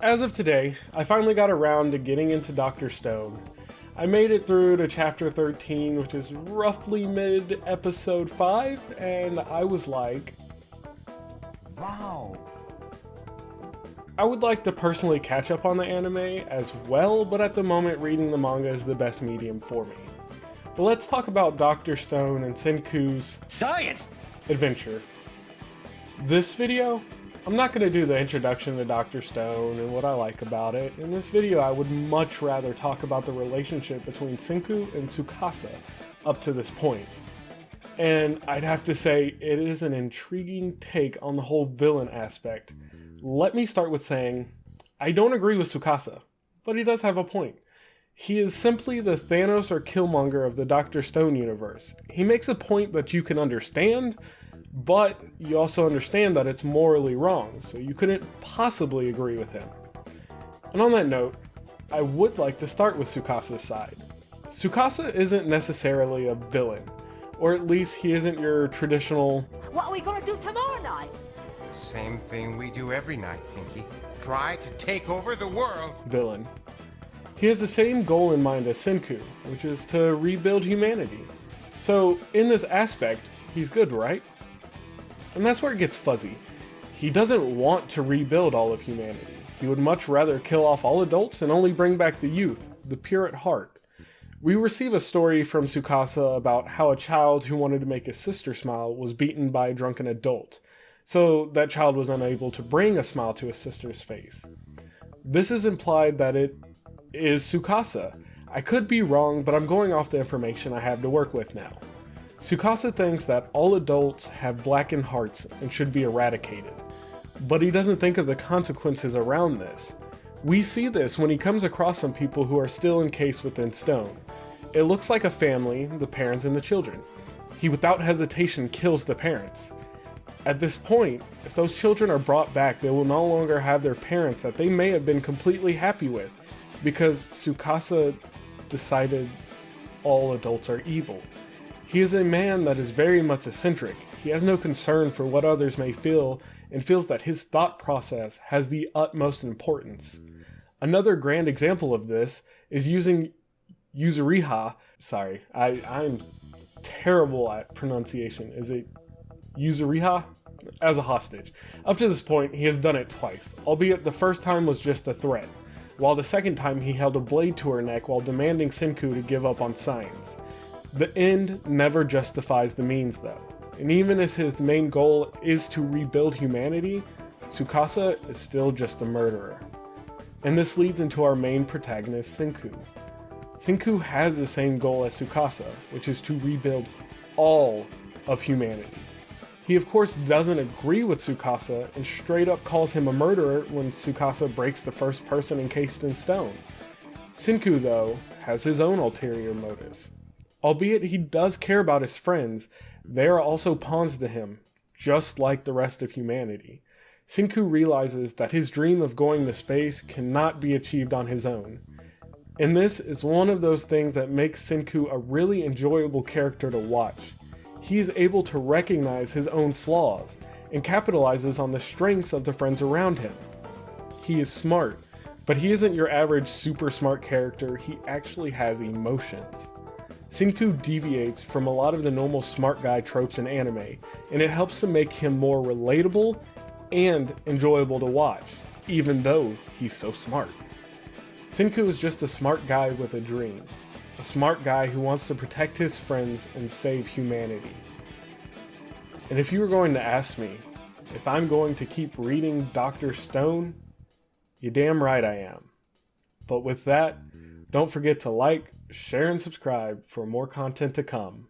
As of today, I finally got around to getting into Dr. Stone. I made it through to chapter 13, which is roughly mid-episode 5, and I was like, wow. I would like to personally catch up on the anime as well, but at the moment reading the manga is the best medium for me. But let's talk about Dr. Stone and Senku's Science! adventure. This video, I'm not going to do the introduction to Dr. Stone and what I like about it. In this video, I would much rather talk about the relationship between Senku and Tsukasa up to this point. And I'd have to say, it is an intriguing take on the whole villain aspect. Let me start with saying, I don't agree with Tsukasa, but he does have a point. He is simply the Thanos or Killmonger of the Dr. Stone universe. He makes a point that you can understand, but you also understand that it's morally wrong, so you couldn't possibly agree with him. And on that note, I would like to start with Tsukasa's side. Tsukasa isn't necessarily a villain, or at least he isn't your traditional What are we gonna do tomorrow night? Same thing we do every night, Pinky. Try to take over the world. villain. He has the same goal in mind as Senku, which is to rebuild humanity. So in this aspect, he's good, right? And that's where it gets fuzzy. He doesn't want to rebuild all of humanity. He would much rather kill off all adults and only bring back the youth, the pure at heart. We receive a story from Tsukasa about how a child who wanted to make his sister smile was beaten by a drunken adult, so that child was unable to bring a smile to his sister's face. This is implied that it is Tsukasa. I could be wrong, but I'm going off the information I have to work with now. Tsukasa thinks that all adults have blackened hearts and should be eradicated, but he doesn't think of the consequences around this. We see this when he comes across some people who are still encased within stone. It looks like a family, the parents and the children. He without hesitation kills the parents. At this point, if those children are brought back, they will no longer have their parents that they may have been completely happy with, because Tsukasa decided all adults are evil. He is a man that is very much eccentric. He has no concern for what others may feel and feels that his thought process has the utmost importance. Another grand example of this is using Yuzuriha. Sorry, I'm terrible at pronunciation. Is it Yuzuriha? As a hostage. Up to this point, he has done it twice, albeit the first time was just a threat, while the second time he held a blade to her neck while demanding Senku to give up on science. The end never justifies the means though, and even as his main goal is to rebuild humanity, Tsukasa is still just a murderer. And this leads into our main protagonist, Senku. Senku has the same goal as Tsukasa, which is to rebuild all of humanity. He of course doesn't agree with Tsukasa and straight up calls him a murderer when Tsukasa breaks the first person encased in stone. Senku though has his own ulterior motive. Albeit he does care about his friends, they are also pawns to him, just like the rest of humanity. Senku realizes that his dream of going to space cannot be achieved on his own. And this is one of those things that makes Senku a really enjoyable character to watch. He is able to recognize his own flaws and capitalizes on the strengths of the friends around him. He is smart, but he isn't your average super smart character, he actually has emotions. Senku deviates from a lot of the normal smart guy tropes in anime, and it helps to make him more relatable and enjoyable to watch, even though he's so smart. Senku is just a smart guy with a dream. A smart guy who wants to protect his friends and save humanity. And if you were going to ask me if I'm going to keep reading Dr. Stone, you're damn right I am. But with that, don't forget to like, share, and subscribe for more content to come.